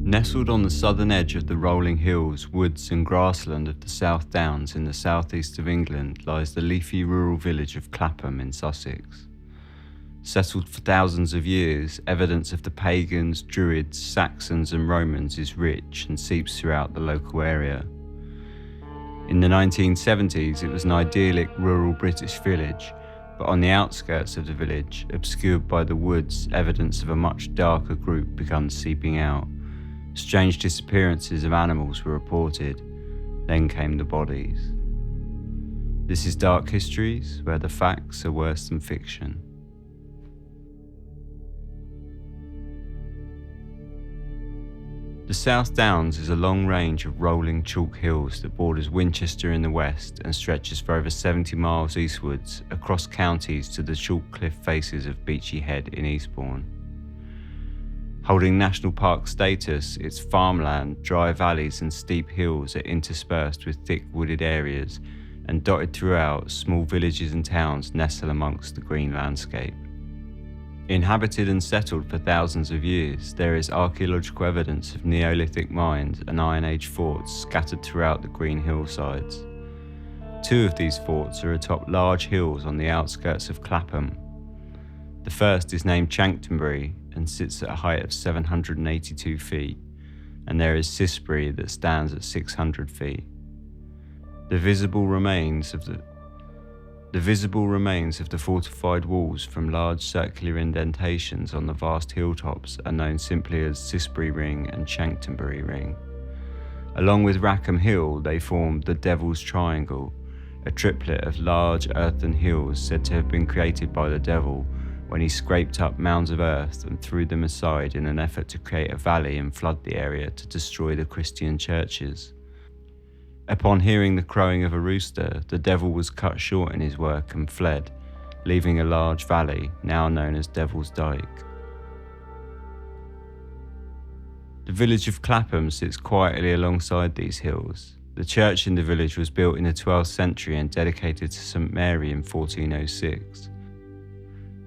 Nestled on the southern edge of the rolling hills, woods and grassland of the South Downs in the southeast of England lies the leafy rural village of Clapham in Sussex. Settled for thousands of years, evidence of the pagans, Druids, Saxons and Romans is rich and seeps throughout the local area. In the 1970s, it was an idyllic rural British village, but on the outskirts of the village, obscured by the woods, evidence of a much darker group began seeping out. Strange disappearances of animals were reported, then came the bodies. This is Dark Histories, where the facts are worse than fiction. The South Downs is a long range of rolling chalk hills that borders Winchester in the west and stretches for over 70 miles eastwards across counties to the chalk cliff faces of Beachy Head in Eastbourne. Holding national park status, its farmland, dry valleys and steep hills are interspersed with thick wooded areas, and dotted throughout, small villages and towns nestle amongst the green landscape. Inhabited and settled for thousands of years, there is archaeological evidence of Neolithic mines and Iron Age forts scattered throughout the green hillsides. Two of these forts are atop large hills on the outskirts of Clapham. The first is named Chanctonbury and sits at a height of 782 feet, and there is Sisbury that stands at 600 feet. The visible remains of the fortified walls from large circular indentations on the vast hilltops are known simply as Sisbury Ring and Chanctonbury Ring. Along with Rackham Hill, they form the Devil's Triangle, a triplet of large earthen hills said to have been created by the devil when he scraped up mounds of earth and threw them aside in an effort to create a valley and flood the area to destroy the Christian churches. Upon hearing the crowing of a rooster, the devil was cut short in his work and fled, leaving a large valley, now known as Devil's Dyke. The village of Clapham sits quietly alongside these hills. The church in the village was built in the 12th century and dedicated to St Mary in 1406.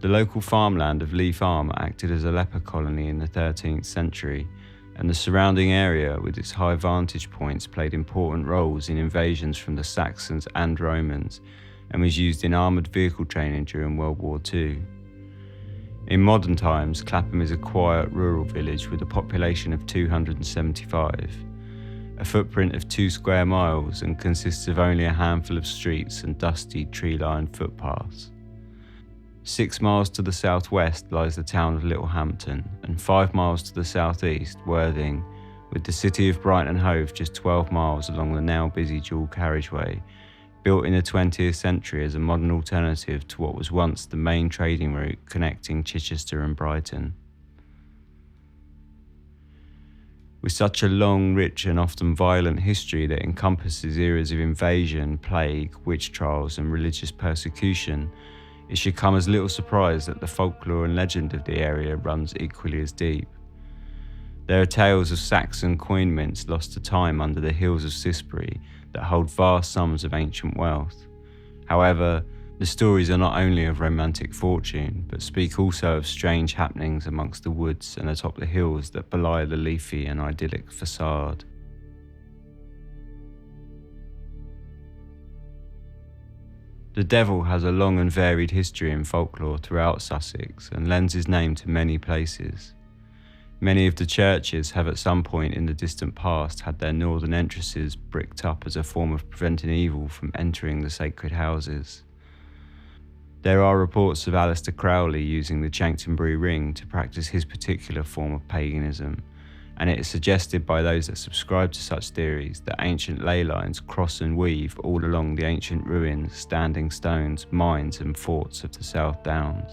The local farmland of Lee Farm acted as a leper colony in the 13th century, and the surrounding area with its high vantage points played important roles in invasions from the Saxons and Romans, and was used in armoured vehicle training during World War II. In modern times, Clapham is a quiet rural village with a population of 275, a footprint of 2 square miles, and consists of only a handful of streets and dusty tree-lined footpaths. 6 miles to the southwest lies the town of Littlehampton, and 5 miles to the southeast, Worthing, with the city of Brighton Hove just 12 miles along the now busy dual carriageway, built in the 20th century as a modern alternative to what was once the main trading route connecting Chichester and Brighton. With such a long, rich and often violent history that encompasses eras of invasion, plague, witch trials and religious persecution, it should come as little surprise that the folklore and legend of the area runs equally as deep. There are tales of Saxon coin mints lost to time under the hills of Sisbury that hold vast sums of ancient wealth. However, the stories are not only of romantic fortune, but speak also of strange happenings amongst the woods and atop the hills that belie the leafy and idyllic facade. The devil has a long and varied history in folklore throughout Sussex and lends his name to many places. Many of the churches have at some point in the distant past had their northern entrances bricked up as a form of preventing evil from entering the sacred houses. There are reports of Aleister Crowley using the Chanctonbury Ring to practice his particular form of paganism, and it is suggested by those that subscribe to such theories that ancient ley lines cross and weave all along the ancient ruins, standing stones, mines and forts of the South Downs.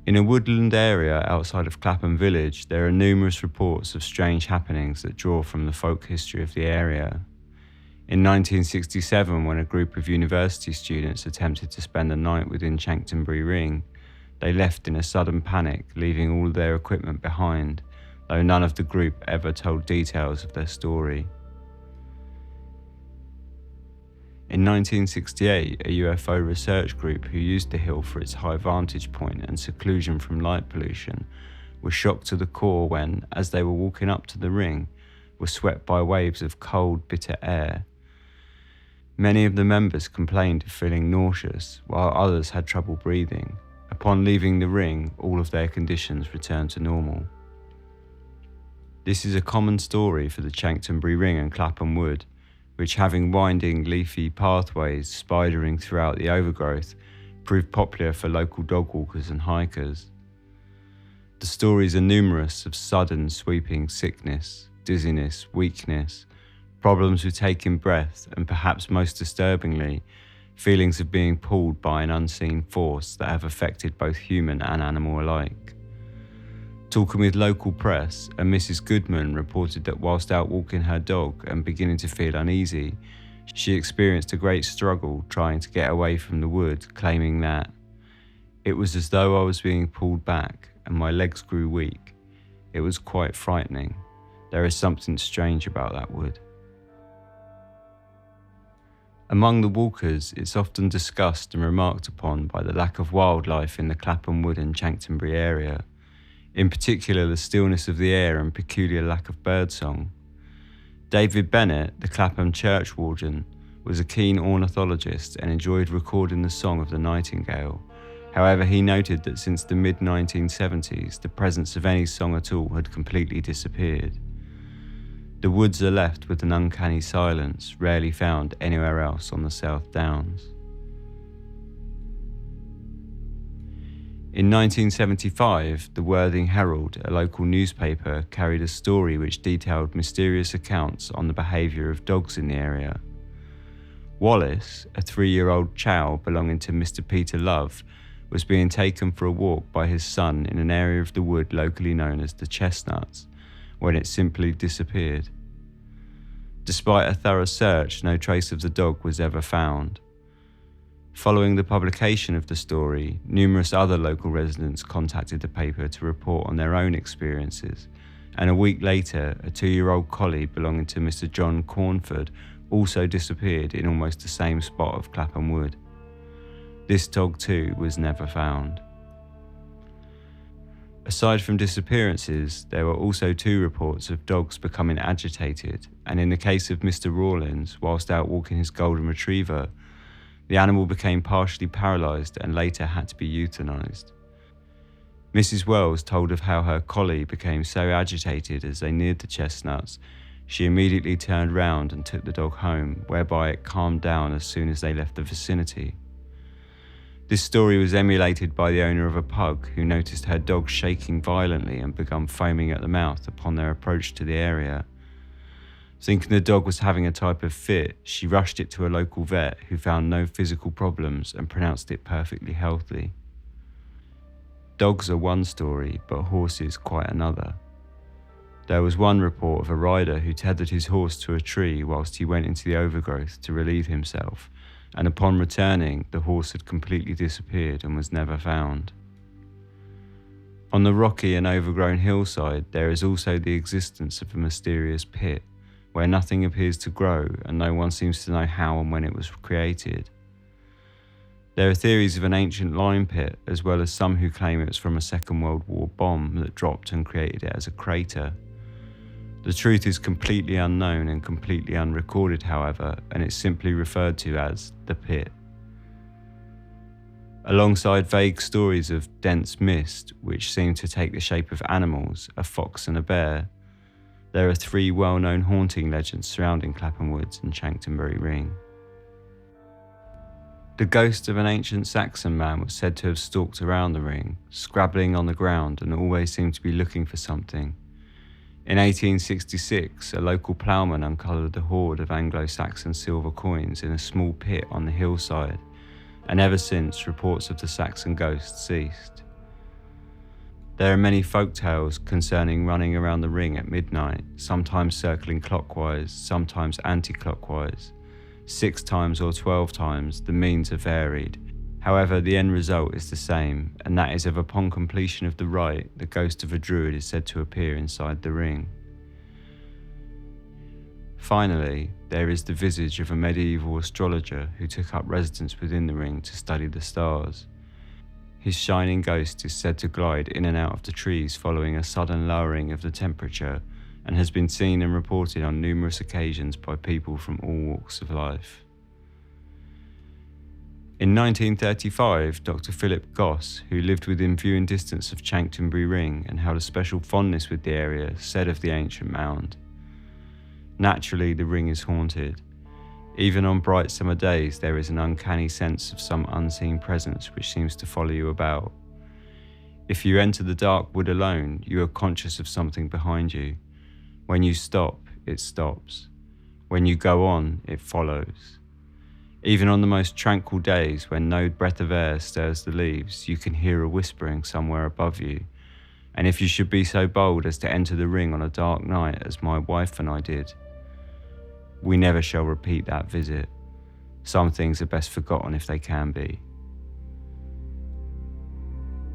In a woodland area outside of Clapham village, there are numerous reports of strange happenings that draw from the folk history of the area. In 1967, when a group of university students attempted to spend a night within Chanctonbury Ring, they left in a sudden panic, leaving all their equipment behind, though none of the group ever told details of their story. In 1968, a UFO research group who used the hill for its high vantage point and seclusion from light pollution were shocked to the core when, as they were walking up to the ring, were swept by waves of cold, bitter air. Many of the members complained of feeling nauseous, while others had trouble breathing. Upon leaving the ring, all of their conditions returned to normal. This is a common story for the Chanctonbury Ring and Clapham Wood, which, having winding, leafy pathways spidering throughout the overgrowth, proved popular for local dog walkers and hikers. The stories are numerous of sudden sweeping sickness, dizziness, weakness, problems with taking breath, and perhaps most disturbingly, feelings of being pulled by an unseen force that have affected both human and animal alike. Talking with local press, a Mrs. Goodman reported that whilst out walking her dog and beginning to feel uneasy, she experienced a great struggle trying to get away from the wood, claiming that it was as though I was being pulled back and my legs grew weak. It was quite frightening. There is something strange about that wood. Among the walkers, it's often discussed and remarked upon by the lack of wildlife in the Clapham Wood and Chanctonbury area, in particular the stillness of the air and peculiar lack of birdsong. David Bennett, the Clapham churchwarden, was a keen ornithologist and enjoyed recording the song of the nightingale. However, he noted that since the mid-1970s, the presence of any song at all had completely disappeared. The woods are left with an uncanny silence rarely found anywhere else on the South Downs. In 1975, the Worthing Herald, a local newspaper, carried a story which detailed mysterious accounts on the behaviour of dogs in the area. Wallace, a 3-year-old chow belonging to Mr. Peter Love, was being taken for a walk by his son in an area of the wood locally known as the Chestnuts, when it simply disappeared. Despite a thorough search, no trace of the dog was ever found. Following the publication of the story, numerous other local residents contacted the paper to report on their own experiences, and a week later, a 2-year-old collie belonging to Mr. John Cornford also disappeared in almost the same spot of Clapham Wood. This dog too was never found. Aside from disappearances, there were also 2 reports of dogs becoming agitated, and in the case of Mr. Rawlins, whilst out walking his golden retriever, the animal became partially paralysed and later had to be euthanised. Mrs. Wells told of how her collie became so agitated as they neared the Chestnuts, she immediately turned round and took the dog home, whereby it calmed down as soon as they left the vicinity. This story was emulated by the owner of a pug who noticed her dog shaking violently and began foaming at the mouth upon their approach to the area. Thinking the dog was having a type of fit, she rushed it to a local vet who found no physical problems and pronounced it perfectly healthy. Dogs are one story, but horses quite another. There was one report of a rider who tethered his horse to a tree whilst he went into the overgrowth to relieve himself, and upon returning, the horse had completely disappeared and was never found. On the rocky and overgrown hillside, there is also the existence of a mysterious pit, where nothing appears to grow and no one seems to know how and when it was created. There are theories of an ancient lime pit, as well as some who claim it was from a Second World War bomb that dropped and created it as a crater. The truth is completely unknown and completely unrecorded, however, and it's simply referred to as the pit. Alongside vague stories of dense mist, which seem to take the shape of animals, a fox and a bear, there are 3 well-known haunting legends surrounding Clapham Woods and Chanctonbury Ring. The ghost of an ancient Saxon man was said to have stalked around the ring, scrabbling on the ground and always seemed to be looking for something. In 1866, a local ploughman uncovered a hoard of Anglo-Saxon silver coins in a small pit on the hillside, and ever since reports of the Saxon ghost ceased. There are many folk tales concerning running around the ring at midnight, sometimes circling clockwise, sometimes anti-clockwise. 6 times or 12 times, the means are varied. However, the end result is the same, and that is if upon completion of the rite, the ghost of a druid is said to appear inside the ring. Finally, there is the visage of a medieval astrologer who took up residence within the ring to study the stars. His shining ghost is said to glide in and out of the trees following a sudden lowering of the temperature, and has been seen and reported on numerous occasions by people from all walks of life. In 1935, Dr. Philip Goss, who lived within viewing distance of Chanctonbury Ring and held a special fondness with the area, said of the ancient mound, "Naturally, the ring is haunted. Even on bright summer days, there is an uncanny sense of some unseen presence which seems to follow you about. If you enter the dark wood alone, you are conscious of something behind you. When you stop, it stops. When you go on, it follows. Even on the most tranquil days, when no breath of air stirs the leaves, you can hear a whispering somewhere above you. And if you should be so bold as to enter the ring on a dark night, as my wife and I did, we never shall repeat that visit. Some things are best forgotten if they can be."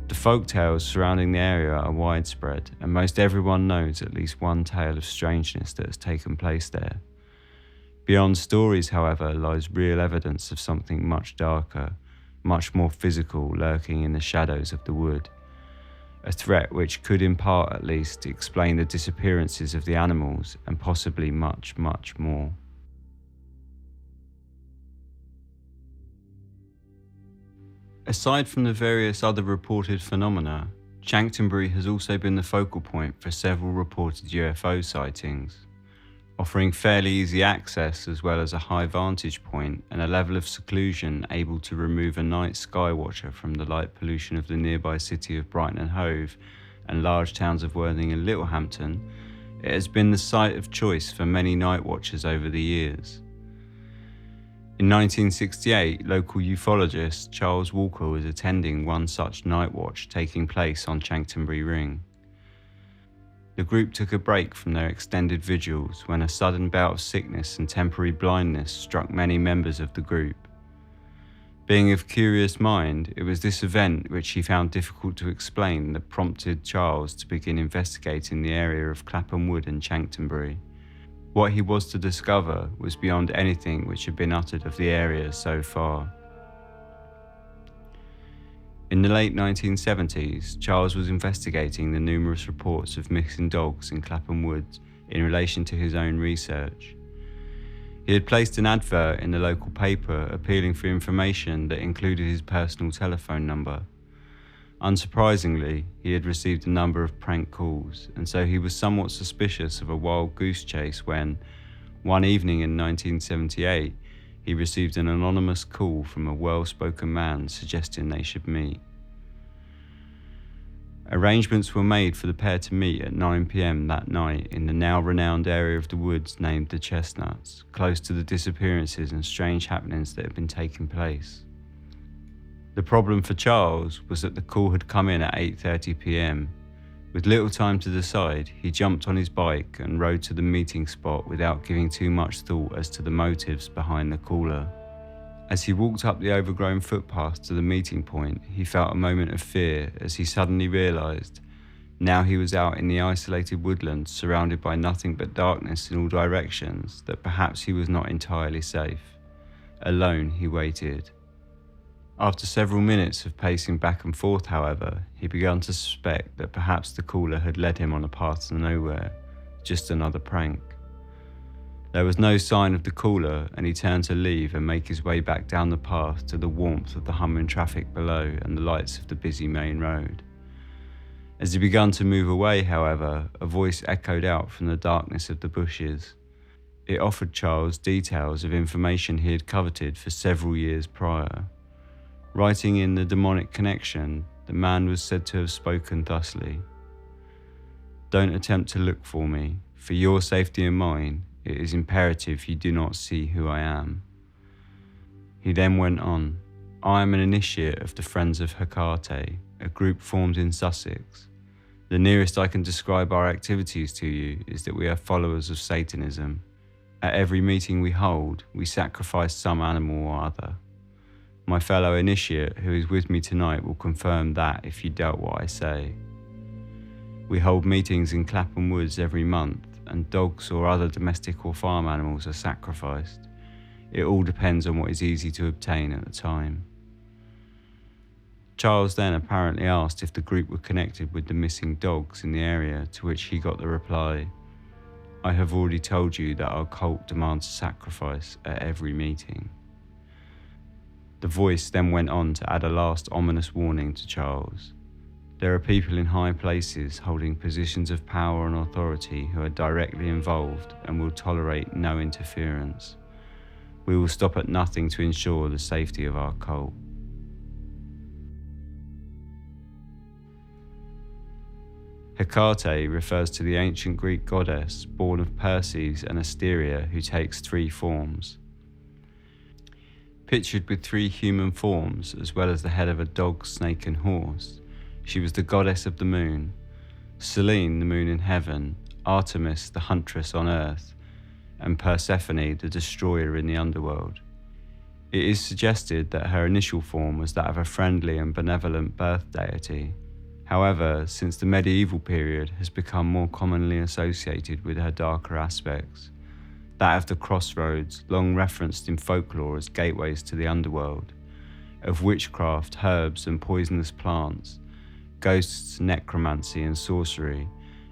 The folk tales surrounding the area are widespread, and most everyone knows at least one tale of strangeness that has taken place there. Beyond stories, however, lies real evidence of something much darker, much more physical, lurking in the shadows of the wood. A threat which could in part at least explain the disappearances of the animals, and possibly much, much more. Aside from the various other reported phenomena, Chanctonbury has also been the focal point for several reported UFO sightings, offering fairly easy access as well as a high vantage point and a level of seclusion able to remove a night sky watcher from the light pollution of the nearby city of Brighton and Hove and large towns of Worthing and Littlehampton. It has been the site of choice for many night watchers over the years. In 1968, local ufologist Charles Walker was attending one such night watch taking place on Chanctonbury Ring. The group took a break from their extended vigils when a sudden bout of sickness and temporary blindness struck many members of the group. Being of curious mind, it was this event which he found difficult to explain that prompted Charles to begin investigating the area of Clapham Wood and Chanctonbury. What he was to discover was beyond anything which had been uttered of the area so far. In the late 1970s, Charles was investigating the numerous reports of missing dogs in Clapham Wood in relation to his own research. He had placed an advert in the local paper appealing for information that included his personal telephone number. Unsurprisingly, he had received a number of prank calls, and so he was somewhat suspicious of a wild goose chase when, one evening in 1978, he received an anonymous call from a well-spoken man suggesting they should meet. Arrangements were made for the pair to meet at 9 p.m. that night in the now renowned area of the woods named the Chestnuts, close to the disappearances and strange happenings that had been taking place. The problem for Charles was that the call had come in at 8:30 p.m. With little time to decide, he jumped on his bike and rode to the meeting spot without giving too much thought as to the motives behind the caller. As he walked up the overgrown footpath to the meeting point, he felt a moment of fear as he suddenly realised, now he was out in the isolated woodlands surrounded by nothing but darkness in all directions, that perhaps he was not entirely safe. Alone, he waited. After several minutes of pacing back and forth, however, he began to suspect that perhaps the caller had led him on a path to nowhere, just another prank. There was no sign of the caller, and he turned to leave and make his way back down the path to the warmth of the humming traffic below and the lights of the busy main road. As he began to move away, however, a voice echoed out from the darkness of the bushes. It offered Charles details of information he had coveted for several years prior. Writing in the demonic connection, the man was said to have spoken thusly: "Don't attempt to look for me. For your safety and mine, it is imperative you do not see who I am." He then went on, "I am an initiate of the Friends of Hecate, a group formed in Sussex. The nearest I can describe our activities to you is that we are followers of Satanism. At every meeting we hold, we sacrifice some animal or other. My fellow initiate who is with me tonight will confirm that if you doubt what I say. We hold meetings in Clapham Woods every month, and dogs or other domestic or farm animals are sacrificed. It all depends on what is easy to obtain at the time. Charles then apparently asked if the group were connected with the missing dogs in the area, to which he got the reply, "I have already told you that our cult demands a sacrifice at every meeting." The voice then went on to add a last ominous warning to Charles. "There are people in high places holding positions of power and authority who are directly involved and will tolerate no interference. We will stop at nothing to ensure the safety of our cult." Hecate refers to the ancient Greek goddess born of Perses and Asteria who takes three forms. Pictured with three human forms as well as the head of a dog, snake and horse, she was the goddess of the moon, Selene the moon in heaven, Artemis the huntress on earth, and Persephone the destroyer in the underworld. It is suggested that her initial form was that of a friendly and benevolent birth deity. However, since the medieval period has become more commonly associated with her darker aspects, that of the crossroads, long referenced in folklore as gateways to the underworld, of witchcraft, herbs and poisonous plants, ghosts, necromancy and sorcery,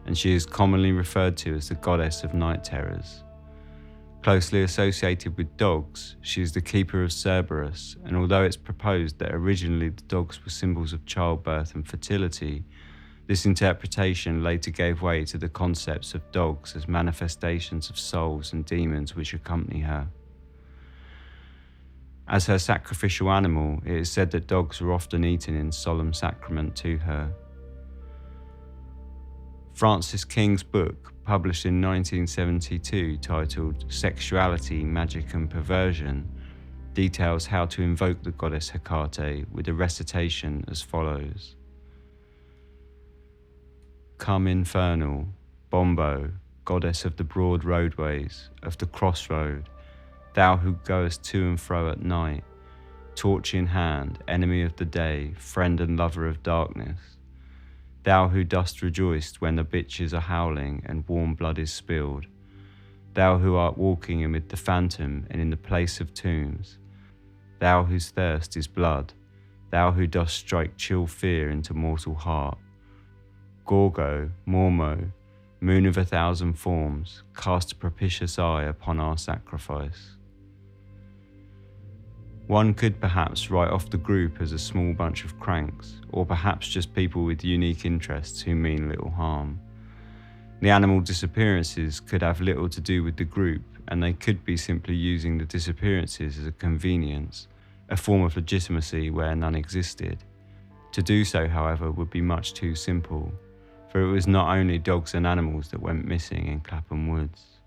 and she is commonly referred to as the goddess of night terrors. Closely associated with dogs, she is the keeper of Cerberus, and although it's proposed that originally the dogs were symbols of childbirth and fertility, this interpretation later gave way to the concepts of dogs as manifestations of souls and demons which accompany her. As her sacrificial animal, it is said that dogs were often eaten in solemn sacrament to her. Francis King's book, published in 1972, titled Sexuality, Magic and Perversion, details how to invoke the goddess Hecate with a recitation as follows. Come infernal, Bombo, goddess of the broad roadways, of the crossroad, thou who goest to and fro at night, torch in hand, enemy of the day, friend and lover of darkness, thou who dost rejoice when the bitches are howling and warm blood is spilled, thou who art walking amid the phantom and in the place of tombs, thou whose thirst is blood, thou who dost strike chill fear into mortal heart, Gorgo, Mormo, moon of 1,000 forms, cast a propitious eye upon our sacrifice. One could perhaps write off the group as a small bunch of cranks, or perhaps just people with unique interests who mean little harm. The animal disappearances could have little to do with the group, and they could be simply using the disappearances as a convenience, a form of legitimacy where none existed. To do so, however, would be much too simple, for it was not only dogs and animals that went missing in Clapham Woods.